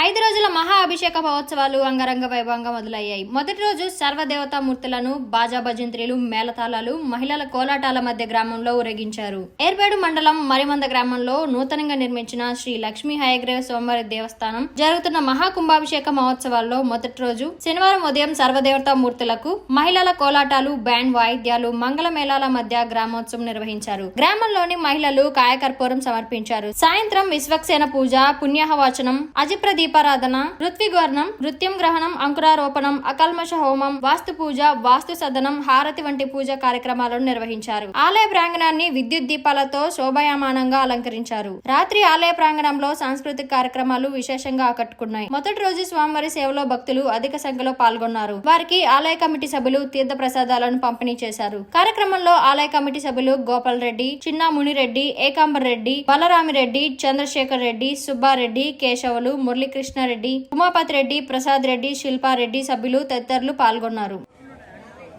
5 రోజుల మహా అభిషేక మహోత్సవాలు అంగరంగ వైభవంగా మొదలయ్యాయి. మొదటి రోజు సర్వదేవతామూర్తులను బాజా భజంత్రీలు, మేళతాళాలు, మహిళల కోలాటాల మధ్య గ్రామంలో ఊరేగించారు. ఏర్పేడు మండలం మరిమంద గ్రామంలో నూతనంగా నిర్మించిన శ్రీ లక్ష్మీ హయగ్రీవ స్వామివారి దేవస్థానం జరుగుతున్న మహా కుంభాభిషేక మహోత్సవాల్లో మొదటి రోజు శనివారం ఉదయం సర్వదేవతామూర్తులకు మహిళల కోలాటాలు, బ్యాండ్ వాయిద్యాలు, మంగళ మేళాల మధ్య గ్రామోత్సవం నిర్వహించారు. గ్రామంలోని మహిళలు కాయకర్పూరం సమర్పించారు. సాయంత్రం విశ్వక్సేన పూజ, పుణ్యాహవాచనం, అజిప్రదీపారాధన, ఋత్విగ్వర్ణం, నృత్యం గ్రహణం, అంకురారోపణం, అకల్మష హోమం, వాస్తు పూజ, వాస్తు సదనం, హారతి వంటి పూజా కార్యక్రమాలను నిర్వహించారు. ఆలయ ప్రాంగణాన్ని విద్యుత్ దీపాలతో శోభాయమానంగా అలంకరించారు. రాత్రి ఆలయ ప్రాంగణంలో సాంస్కృతిక కార్యక్రమాలు విశేషంగా ఆకట్టుకున్నాయి. మొదటి రోజు స్వామివారి సేవలో భక్తులు అధిక సంఖ్యలో పాల్గొన్నారు. వారికి ఆలయ కమిటీ సభ్యులు తీర్థ ప్రసాదాలను పంపిణీ చేశారు. కార్యక్రమంలో ఆలయ కమిటీ సభ్యులు గోపాల్ రెడ్డి, చిన్నా మునిరెడ్డి, ఏకాంబర్ రెడ్డి, బలరామిరెడ్డి, చంద్రశేఖర్ రెడ్డి, సుబ్బారెడ్డి, కేశవులు, మురళీకృష్ణారెడ్డి, ఉమాపతి రెడ్డి, ప్రసాద్ రెడ్డి, శిల్పారెడ్డి సభ్యులు తదితరులు పాల్గొన్నారు.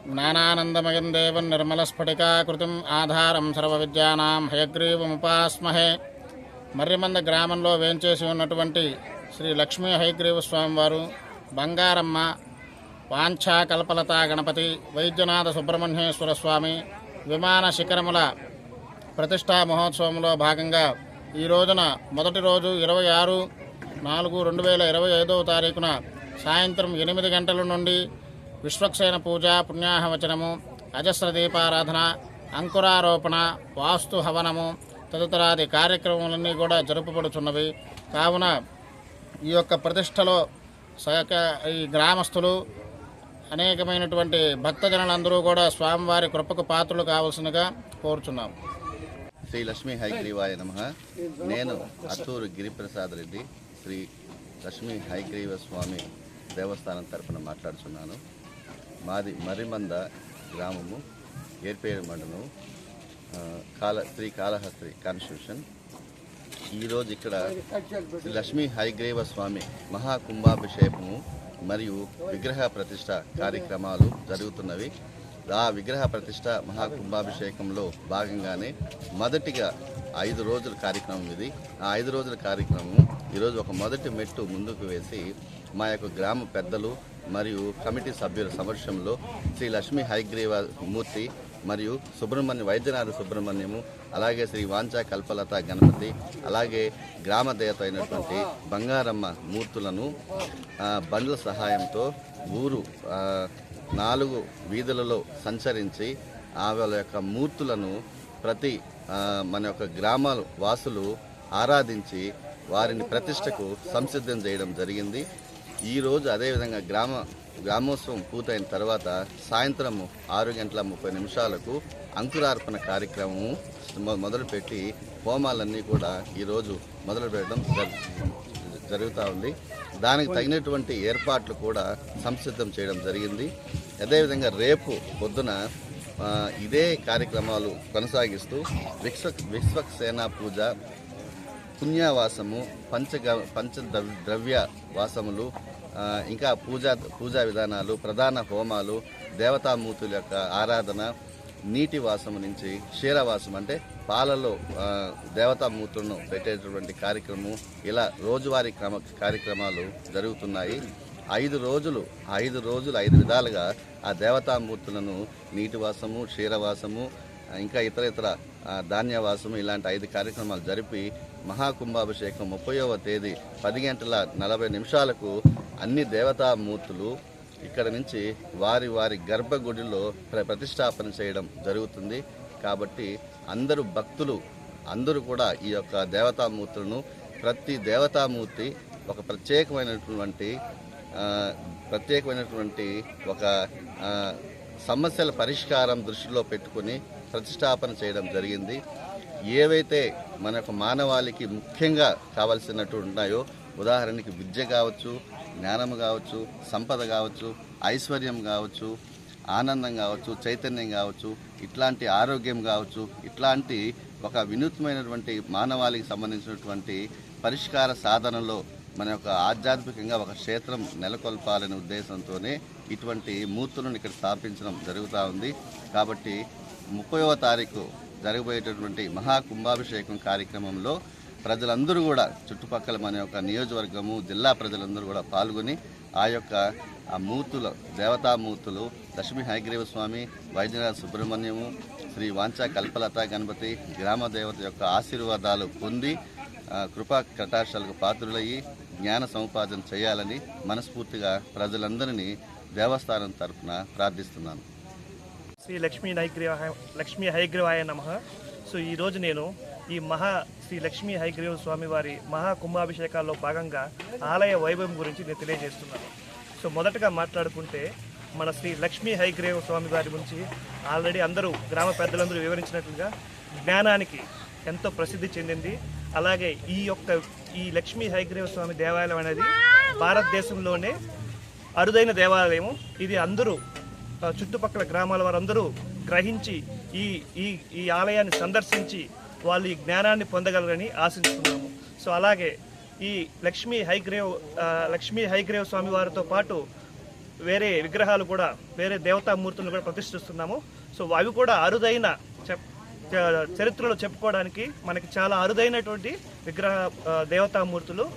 జ్ఞానానందమయం దేవం నిర్మలస్ఫటికాకృతిం ఆధారం సర్వవిద్యానాం హయగ్రీవముపాస్మహే. మర్రిమంద గ్రామంలో వేంచేసి ఉన్నటువంటి శ్రీ లక్ష్మీ హయగ్రీవ స్వామివారు, బంగారమ్మ, వాంఛా కల్పలతా గణపతి, వైద్యనాథ సుబ్రహ్మణ్యేశ్వర స్వామి విమాన శిఖరముల ప్రతిష్టా మహోత్సవంలో భాగంగా ఈ రోజున మొదటి రోజు 26/4/2025 సాయంత్రం 8 గంటల నుండి విశ్వక్సేన పూజ, పుణ్యాహవచనము, అజస్ర దీపారాధన, అంకురారోపణ, వాస్తు హవనము తదితరాది కార్యక్రమాలన్నీ కూడా జరుపబడుతున్నవి. కావున ఈ యొక్క ప్రతిష్టలో ఈ గ్రామస్తులు అనేకమైనటువంటి భక్తజనులందరూ కూడా స్వామివారి కృపకు పాత్రలు కావాల్సిందిగా కోరుచున్నాం. శ్రీ లక్ష్మీ హయగ్రీవాయ నమః. నేను అత్తూరు గిరిప్రసాద్ రెడ్డి, శ్రీ లక్ష్మీ హయగ్రీవ స్వామి దేవస్థానం తరఫున మాట్లాడుతున్నాను. మాది మర్రిమంద గ్రామము, ఏర్పేడు మండలం, శ్రీ కాళహస్తి కాన్స్టిట్యూషన్. ఈరోజు ఇక్కడ శ్రీ లక్ష్మీ హయగ్రీవ స్వామి మహాకుంభాభిషేకము మరియు విగ్రహ ప్రతిష్ట కార్యక్రమాలు జరుగుతున్నవి. ఆ విగ్రహ ప్రతిష్ట మహాకుంభాభిషేకంలో భాగంగానే మొదటిగా 5 రోజుల కార్యక్రమం ఇది. ఆ 5 రోజుల కార్యక్రమం ఈరోజు ఒక మొదటి మెట్టు ముందుకు వేసి మా యొక్క గ్రామ పెద్దలు మరియు కమిటీ సభ్యుల సమక్షంలో శ్రీ లక్ష్మీ హయగ్రీవ మూర్తి మరియు వైద్యనాథ సుబ్రహ్మణ్యము, అలాగే శ్రీ వాంఛా కల్పలత గణపతి, అలాగే గ్రామ దేవత అయినటువంటి బంగారమ్మ మూర్తులను బండ్ల సహాయంతో ఊరు 4 వీధులలో సంచరించి వాళ్ళ యొక్క మూర్తులను ప్రతి మన యొక్క గ్రామాల వాసులు ఆరాధించి వారిని ప్రతిష్టకు సంసిద్ధం చేయడం జరిగింది. ఈరోజు అదేవిధంగా గ్రామోత్సవం పూర్తయిన తర్వాత సాయంత్రం 6:30 అంకురార్పణ కార్యక్రమము మొదలుపెట్టి హోమాలన్నీ కూడా ఈరోజు మొదలుపెట్టడం జరుగుతూ ఉంది. దానికి తగినటువంటి ఏర్పాట్లు కూడా సంసిద్ధం చేయడం జరిగింది. అదేవిధంగా రేపు పొద్దున ఇదే కార్యక్రమాలు కొనసాగిస్తూ విశ్వక్సేన పూజ, పుణ్యవాసము, పంచద్రవ్య వాసములు, ఇంకా పూజా విధానాలు, ప్రధాన హోమాలు, దేవతామూర్తుల యొక్క ఆరాధన, నీటి వాసము నుంచి క్షీరవాసం అంటే పాలలో దేవతామూర్తులను పెట్టేటటువంటి కార్యక్రమం, ఇలా రోజువారీ కార్యక్రమాలు జరుగుతున్నాయి. 5 రోజులు 5 విధాలుగా ఆ దేవతామూర్తులను నీటి వాసము, క్షీరవాసము, ఇంకా ఇతర ధాన్యవాసము ఇలాంటి 5 కార్యక్రమాలు జరిపి మహాకుంభాభిషేకం 30వ తేదీ 10:40 అన్ని దేవతామూర్తులు ఇక్కడ నుంచి వారి గర్భగుడిలో ప్రతిష్టాపన చేయడం జరుగుతుంది. కాబట్టి అందరూ భక్తులు అందరూ కూడా ఈ యొక్క దేవతామూర్తులను, ప్రతి దేవతామూర్తి ఒక ప్రత్యేకమైనటువంటి ఒక సమస్యల పరిష్కారం దృష్టిలో పెట్టుకుని ప్రతిష్టాపన చేయడం జరిగింది. ఏవైతే మన యొక్క మానవాళికి ముఖ్యంగా కావాల్సినట్టు ఉన్నాయో, ఉదాహరణకి విద్య కావచ్చు, జ్ఞానం కావచ్చు, సంపద కావచ్చు, ఐశ్వర్యం కావచ్చు, ఆనందం కావచ్చు, చైతన్యం కావచ్చు, ఇట్లాంటి ఆరోగ్యం కావచ్చు, ఇట్లాంటి ఒక వినూత్నమైనటువంటి మానవాళికి సంబంధించినటువంటి పరిష్కార సాధనలో మన యొక్క ఆధ్యాత్మికంగా ఒక క్షేత్రం నెలకొల్పాలనే ఉద్దేశంతోనే ఇటువంటి మూర్తులను ఇక్కడ స్థాపించడం జరుగుతూ ఉంది. కాబట్టి 30వ తారీఖు జరగబోయేటటువంటి మహాకుంభాభిషేకం కార్యక్రమంలో ప్రజలందరూ కూడా చుట్టుపక్కల మన యొక్క నియోజకవర్గము జిల్లా ప్రజలందరూ కూడా పాల్గొని ఆ యొక్క ఆ మూర్తులు దేవతామూర్తులు లక్ష్మీ హయగ్రీవ స్వామి, వైద్యనాథ సుబ్రహ్మణ్యము, శ్రీ వాంఛా కల్పలతా గణపతి గ్రామ దేవత యొక్క ఆశీర్వాదాలు పొంది కృపా కటాక్షాలకు పాత్రులయ్యి జ్ఞాన సముపార్జన చేయాలని మనస్ఫూర్తిగా ప్రజలందరినీ దేవస్థానం తరఫున ప్రార్థిస్తున్నాను. శ్రీ లక్ష్మీ హయగ్రీవాయ నమః. సో ఈరోజు నేను ఈ శ్రీ లక్ష్మీ హయగ్రీవ స్వామి వారి మహా కుంభాభిషేకాల్లో భాగంగా ఆలయ వైభవం గురించి నేను తెలియజేస్తున్నాను. సో మొదటగా మాట్లాడుకుంటే మన శ్రీ లక్ష్మీ హయగ్రీవ స్వామి వారి గురించి ఆల్రెడీ అందరూ గ్రామ పెద్దలందరూ వివరించినట్లుగా జ్ఞానానికి ఎంతో ప్రసిద్ధి చెందింది. అలాగే ఈ లక్ష్మీ హయగ్రీవ స్వామి దేవాలయం అనేది భారతదేశంలోనే అరుదైన దేవాలయం. ఇది అందరూ చుట్టుపక్కల గ్రామాల వారందరూ గ్రహించి ఈ ఆలయాన్ని సందర్శించి వాళ్ళు ఈ జ్ఞానాన్ని పొందగలరని ఆశిస్తున్నాము. సో అలాగే ఈ లక్ష్మీ హయగ్రీవ స్వామి వారితో పాటు వేరే విగ్రహాలు కూడా వేరే దేవతామూర్తులను కూడా ప్రతిష్ఠిస్తున్నాము. సో అవి కూడా అరుదైన చరిత్రలో చెప్పుకోవడానికి మనకి చాలా అరుదైనటువంటి దేవతామూర్తులు.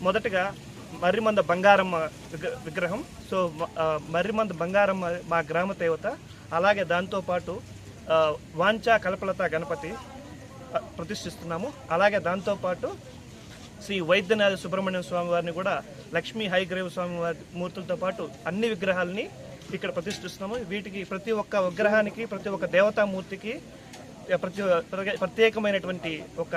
మొదటగా మర్రిమంద బంగారమ్మ విగ్రహం. సో మర్రిమంద బంగారమ్మ మా గ్రామ దేవత. అలాగే దాంతోపాటు వాంఛా కల్పలతా గణపతి ప్రతిష్ఠిస్తున్నాము. అలాగే దాంతోపాటు శ్రీ వైద్యనాథ సుబ్రహ్మణ్యం స్వామి వారిని కూడా లక్ష్మీ హయగ్రీవ స్వామి వారి మూర్తులతో పాటు అన్ని విగ్రహాలని ఇక్కడ ప్రతిష్ఠిస్తున్నాము. వీటికి ప్రతి ఒక్క విగ్రహానికి ప్రతి ఒక్క దేవతామూర్తికి ప్రత్యేకమైనటువంటి ఒక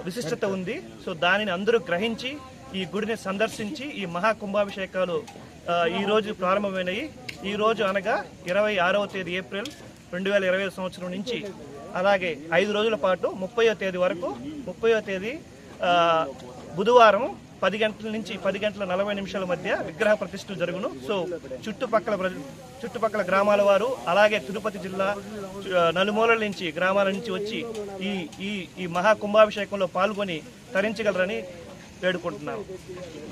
విశిష్టత ఉంది. సో దానిని అందరూ గ్రహించి ఈ గుడిని సందర్శించి ఈ మహాకుంభాభిషేకాలు ఈరోజు ప్రారంభమైనవి. ఈరోజు అనగా 26వ తేదీ ఏప్రిల్ 2020 సంవత్సరం నుంచి అలాగే 5 రోజుల పాటు 30వ తేదీ వరకు 30వ తేదీ బుధవారం 10 గంటల నుంచి 10 గంటల 40 నిమిషాల మధ్య విగ్రహ ప్రతిష్ఠ జరుగును. సో చుట్టుపక్కల గ్రామాల వారు అలాగే తిరుపతి జిల్లా నలుమూలల నుంచి గ్రామాల నుంచి వచ్చి ఈ మహా కుంభాభిషేకంలో పాల్గొని తరించగలరని వేడుకుంటున్నాను.